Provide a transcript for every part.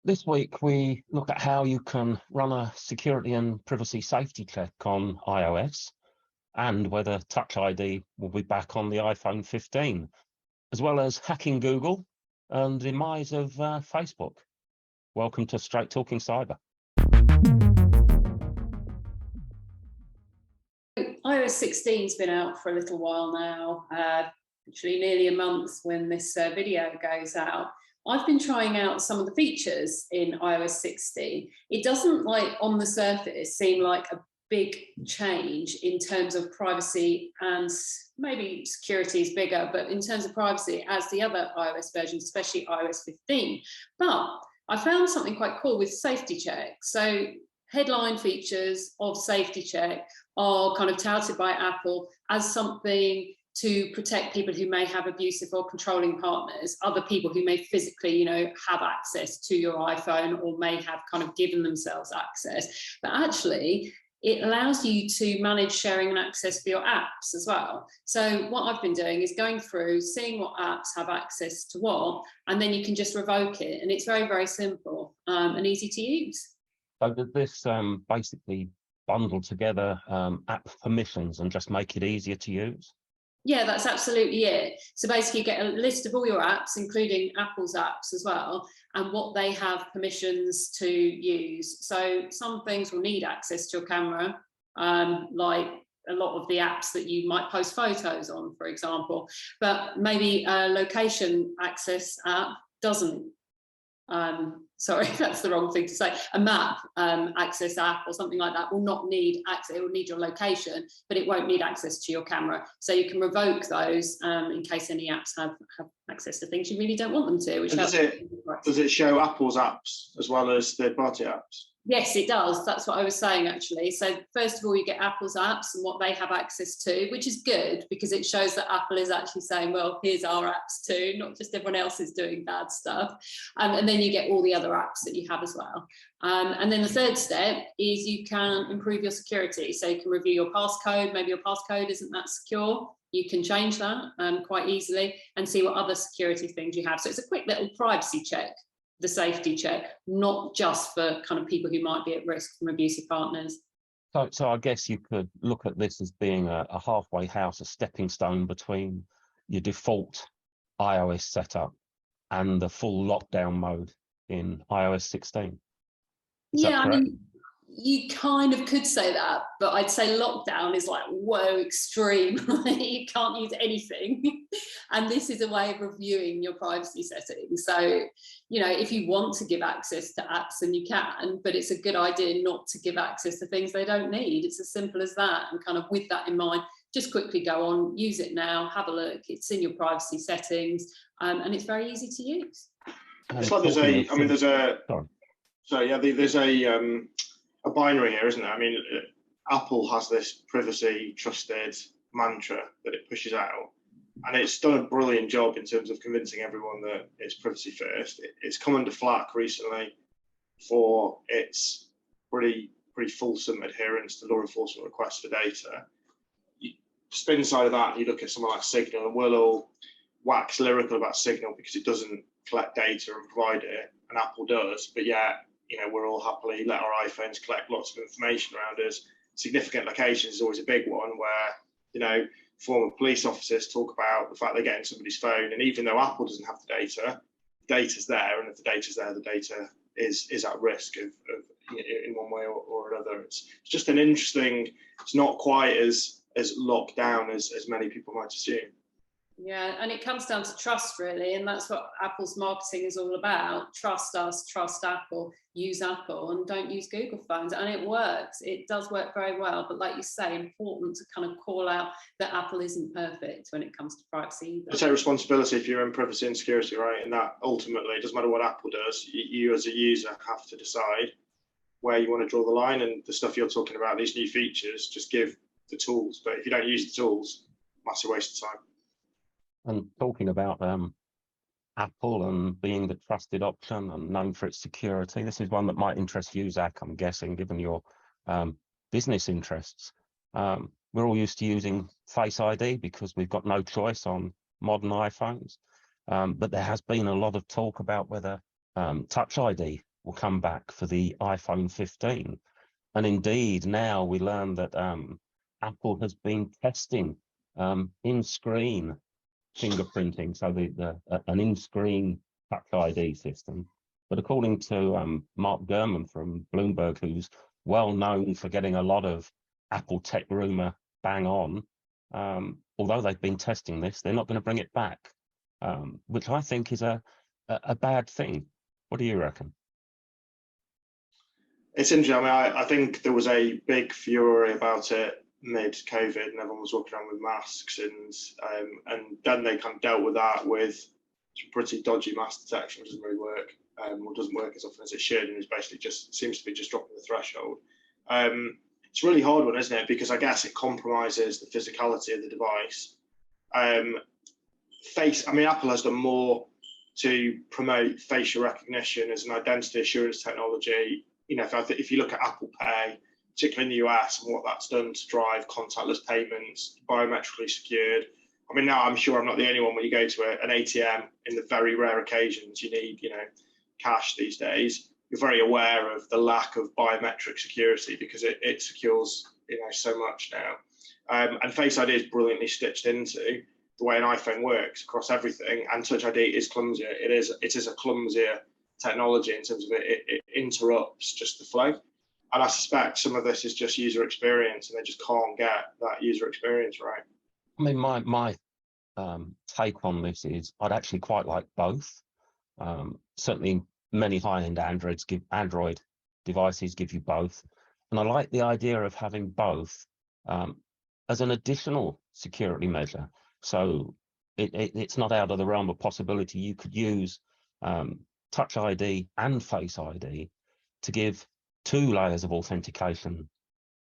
This week, we look at how you can run a security and privacy safety check on iOS and whether Touch ID will be back on the iPhone 15, as well as hacking Google and the demise of Facebook. Welcome to Straight Talking Cyber. iOS 16 has been out for a little while now, actually nearly a month when this video goes out. I've been trying out some of the features in iOS 16. It doesn't, like, on the surface seem like a big change in terms of privacy, and maybe security is bigger, but in terms of privacy as the other iOS versions, especially iOS 15. But I found something quite cool with safety check. So headline features of safety check are kind of touted by Apple as something to protect people who may have abusive or controlling partners, other people who may physically, have access to your iPhone or may have kind of given themselves access. But actually, it allows you to manage sharing and access for your apps as well. So what I've been doing is going through, seeing what apps have access to what, and then you can just revoke it. And it's very, very simple and easy to use. So did this basically bundle together app permissions and just make it easier to use? Yeah, that's absolutely it. So basically you get a list of all your apps, including Apple's apps as well, and what they have permissions to use. So some things will need access to your camera, like a lot of the apps that you might post photos on, for example, but maybe a location access app doesn't. Sorry, that's the wrong thing to say. A map access app or something like that will not need access. It will need your location, but it won't need access to your camera. So you can revoke those in case any apps have access to things you really don't want them to. Which does it show Apple's apps as well as third-party apps? Yes, it does. That's what I was saying, actually. So first of all, you get Apple's apps and what they have access to, which is good because it shows that Apple is actually saying, well, here's our apps too, not just everyone else is doing bad stuff. And then you get all the other apps that you have as well. And then the third step is you can improve your security. So you can review your passcode. Maybe your passcode isn't that secure. You can change that quite easily and see what other security things you have. So it's a quick little privacy check, the safety check, not just for kind of people who might be at risk from abusive partners. So I guess you could look at this as being a halfway house, a stepping stone between your default iOS setup and the full lockdown mode in iOS 16. Yeah, I mean, you kind of could say that, but I'd say lockdown is like, whoa, extreme. You can't use anything. And this is a way of reviewing your privacy settings. So, if you want to give access to apps, then you can, but it's a good idea not to give access to things they don't need. It's as simple as that. And kind of with that in mind, just quickly go on, use it now, have a look. It's in your privacy settings, and it's very easy to use. It's like there's a binary here, isn't it? I mean, Apple has this privacy trusted mantra that it pushes out, and it's done a brilliant job in terms of convincing everyone that it's privacy first. It's come under flack recently for its pretty fulsome adherence to law enforcement requests for data. You spin inside of that, you look at someone like Signal, and we'll all wax lyrical about Signal because it doesn't collect data and provide it, and Apple does, but yet, we're all happily let our iPhones collect lots of information around us. Significant locations is always a big one where, former police officers talk about the fact they get in somebody's phone, and even though Apple doesn't have the data's there, and if the data's there, the data is at risk of in one way or another. It's just an interesting, it's not quite as locked down as many people might assume. Yeah, and it comes down to trust, really, and that's what Apple's marketing is all about. Trust us, trust Apple, use Apple, and don't use Google phones. And it works. It does work very well. But like you say, important to kind of call out that Apple isn't perfect when it comes to privacy either. You take responsibility if you're in privacy and security, right? And that ultimately, it doesn't matter what Apple does, you as a user have to decide where you want to draw the line. And the stuff you're talking about, these new features, just give the tools. But if you don't use the tools, massive waste of time. And talking about Apple and being the trusted option and known for its security, this is one that might interest you, Zach, I'm guessing, given your business interests. We're all used to using Face ID because we've got no choice on modern iPhones. But there has been a lot of talk about whether Touch ID will come back for the iPhone 15. And indeed, now we learn that Apple has been testing in-screen fingerprinting, so an in-screen Touch ID system. But according to Mark Gurman from Bloomberg, who's well known for getting a lot of Apple tech rumor bang on, although they've been testing this, they're not going to bring it back, which I think is a bad thing. What do you reckon? It's interesting. I mean, I think there was a big furor about it mid-COVID, and everyone was walking around with masks, and then they kind of dealt with that with some pretty dodgy mask detection, which doesn't really work, or doesn't work as often as it should, and is basically just seems to be just dropping the threshold. It's a really hard one, isn't it? Because I guess it compromises the physicality of the device. Apple has done more to promote facial recognition as an identity assurance technology. You know, if you look at Apple Pay, particularly in the US, and what that's done to drive contactless payments, biometrically secured. I mean, now I'm sure I'm not the only one. When you go to an ATM, in the very rare occasions you need, cash these days, you're very aware of the lack of biometric security because it secures, so much now. And Face ID is brilliantly stitched into the way an iPhone works across everything. And Touch ID is clumsier. It is a clumsier technology in terms of it interrupts just the flow. And I suspect some of this is just user experience, and they just can't get that user experience right. I mean, my take on this is I'd actually quite like both. Certainly, many high-end Android devices give you both, and I like the idea of having both as an additional security measure. So it's not out of the realm of possibility. You could use Touch ID and Face ID to give 2 layers of authentication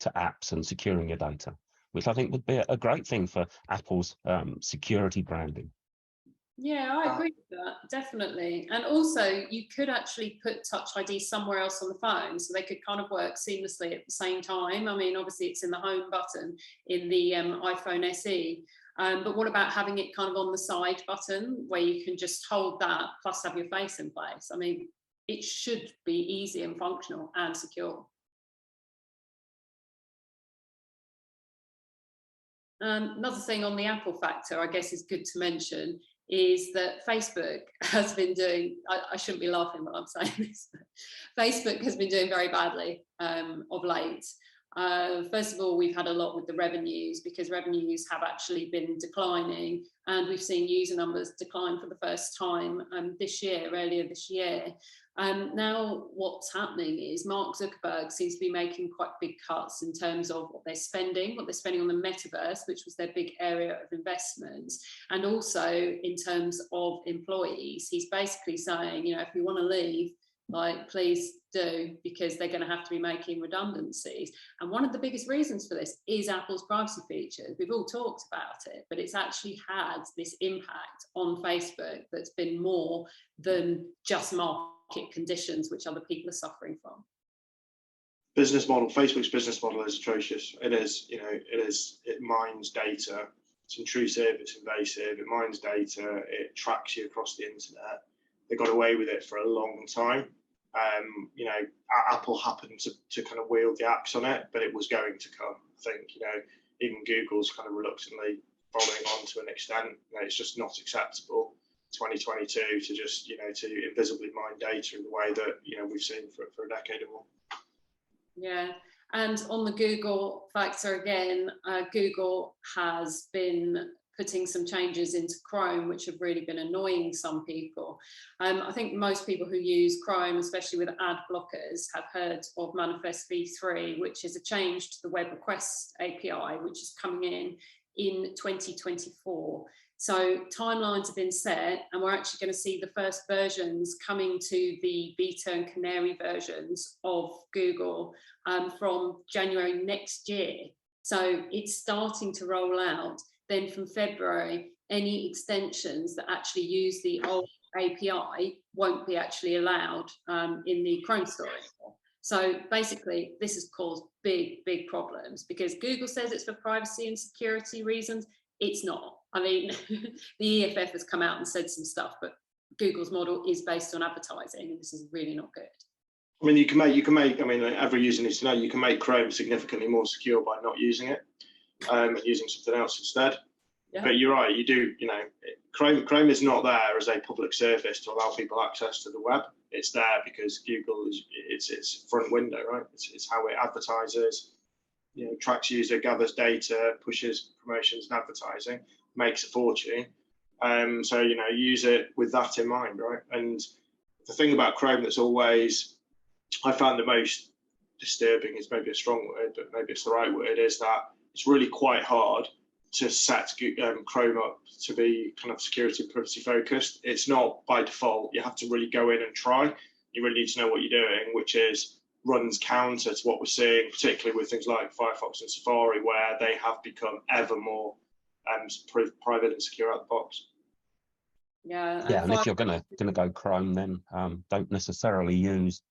to apps and securing your data, which I think would be a great thing for Apple's security branding. Yeah, I agree with that, definitely. And also, you could actually put Touch ID somewhere else on the phone, so they could kind of work seamlessly at the same time. I mean, obviously, it's in the home button in the iPhone SE. But what about having it kind of on the side button where you can just hold that plus have your face in place? I mean, it should be easy and functional and secure. Another thing on the Apple factor, I guess, is good to mention is that Facebook has been doing, I shouldn't be laughing while I'm saying this, but Facebook has been doing very badly of late. First of all, we've had a lot with the revenues because revenues have actually been declining, and we've seen user numbers decline for the first time earlier this year. Now what's happening is Mark Zuckerberg seems to be making quite big cuts in terms of what they're spending on the metaverse, which was their big area of investments, and also in terms of employees. He's basically saying, if you want to leave, please do, because they're going to have to be making redundancies. And one of the biggest reasons for this is Apple's privacy features. We've all talked about it, but it's actually had this impact on Facebook that's been more than just market conditions, which other people are suffering from. Facebook's business model is atrocious. It is, it mines data. It's intrusive, it's invasive, it mines data, it tracks you across the internet. They got away with it for a long time. Apple happened to kind of wield the axe on it, but it was going to come. I think, even Google's kind of reluctantly following on to an extent. It's just not acceptable 2022 to just, to invisibly mine data in the way that, we've seen for a decade or more. Yeah. And on the Google factor again, Google has been putting some changes into Chrome, which have really been annoying some people. I think most people who use Chrome, especially with ad blockers, have heard of Manifest v3, which is a change to the web request API, which is coming in 2024. So timelines have been set, and we're actually going to see the first versions coming to the beta and canary versions of Google from January next year. So it's starting to roll out. Then from February, any extensions that actually use the old API won't be actually allowed in the Chrome store anymore. So basically, this has caused big, big problems because Google says it's for privacy and security reasons. It's not. I mean, the EFF has come out and said some stuff, but Google's model is based on advertising, and this is really not good. I mean, you can make. I mean, every user needs to know you can make Chrome significantly more secure by not using it, and using something else instead. Yeah. But you're right. You do. You know, Chrome is not there as a public service to allow people access to the web. It's there because Google is its front window, right? It's how it advertises. You know, tracks user, gathers data, pushes promotions and advertising, makes a fortune. So you know, use it with that in mind, right? And the thing about Chrome that's always I found the most disturbing is maybe a strong word, but maybe it's the right word, is that it's really quite hard to set Chrome up to be kind of security and privacy focused. It's not by default. You have to really go in and try. You really need to know what you're doing, which runs counter to what we're seeing, particularly with things like Firefox and Safari, where they have become ever more private and secure out the box. Yeah, and if you're gonna go Chrome, then don't necessarily use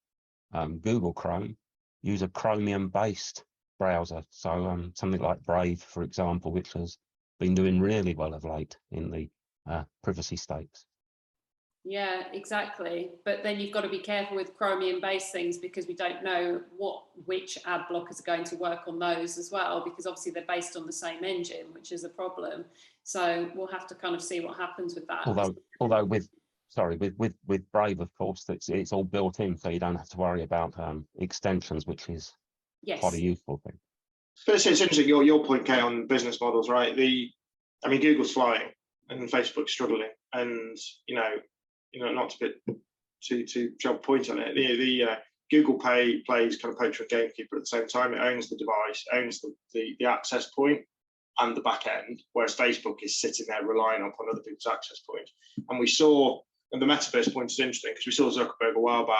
Google Chrome. Use a Chromium-based browser. So something like Brave, for example, which has been doing really well of late in the privacy stakes. Yeah, exactly. But then you've got to be careful with Chromium-based things because we don't know which ad blockers are going to work on those as well, because obviously they're based on the same engine, which is a problem. So we'll have to kind of see what happens with that. Although with Brave, of course, it's all built in, so you don't have to worry about extensions, which is quite a useful thing. But it's interesting your point, Kate, on business models, right? I mean, Google's flying and Facebook's struggling, and you know, not to job point on it. The Google Pay plays kind of poacher and gamekeeper at the same time. It owns the device, owns the access point and the back end, whereas Facebook is sitting there relying upon other people's access points. And we saw, and the metaverse point is interesting because we saw Zuckerberg a while back.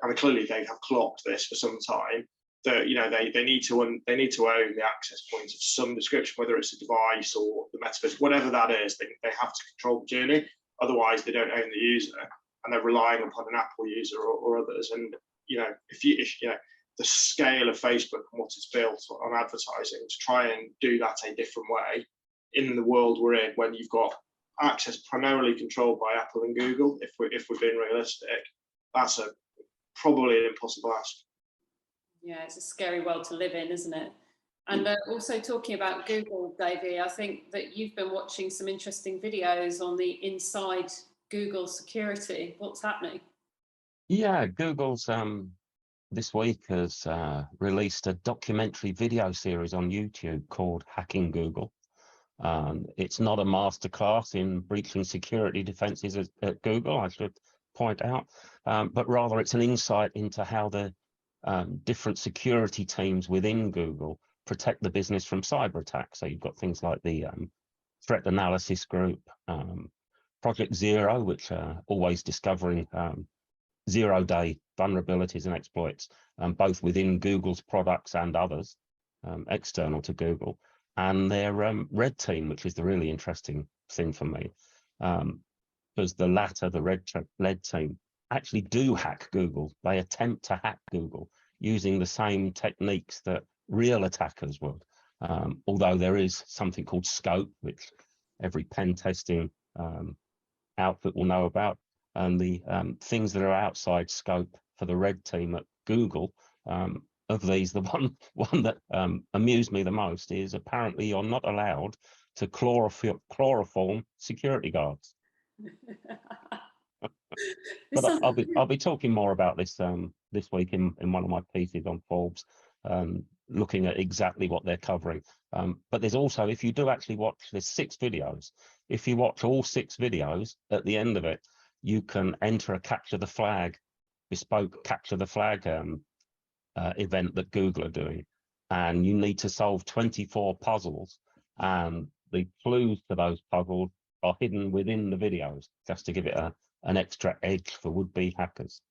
I mean, clearly they have clocked this for some time. That you know they need to own the access points of some description, whether it's a device or the metaverse, whatever that is. They have to control the journey. Otherwise, they don't own the user, and they're relying upon an Apple user or others. And you know, if you know the scale of Facebook and what it's built on advertising, to try and do that a different way in the world we're in, when you've got access primarily controlled by Apple and Google, if we're being realistic, that's probably an impossible ask. Yeah, it's a scary world to live in, isn't it? And also talking about Google, Davey, I think that you've been watching some interesting videos on the inside Google security. What's happening? Yeah, Google's this week has released a documentary video series on YouTube called Hacking Google. It's not a masterclass in breaching security defenses at Google, I should point out, but rather it's an insight into how the different security teams within Google protect the business from cyber attacks. So you've got things like the threat analysis group, Project Zero, which are always discovering zero-day vulnerabilities and exploits, both within Google's products and others external to Google, and their red team, which is the really interesting thing for me, because the latter, the red team, actually do hack Google. They attempt to hack Google using the same techniques that real attackers would, although there is something called scope, which every pen testing outfit will know about, and the things that are outside scope for the red team at Google. Of these, the one that amused me the most is apparently you're not allowed to chloroform security guards. But I'll be talking more about this this week in one of my pieces on Forbes, looking at exactly what they're covering. But there's also, if you do actually watch, there's 6 videos. If you watch all 6 videos, at the end of it, you can enter a capture the flag, bespoke capture the flag event that Google are doing, and you need to solve 24 puzzles, and the clues to those puzzles are hidden within the videos, just to give it an extra edge for would-be hackers.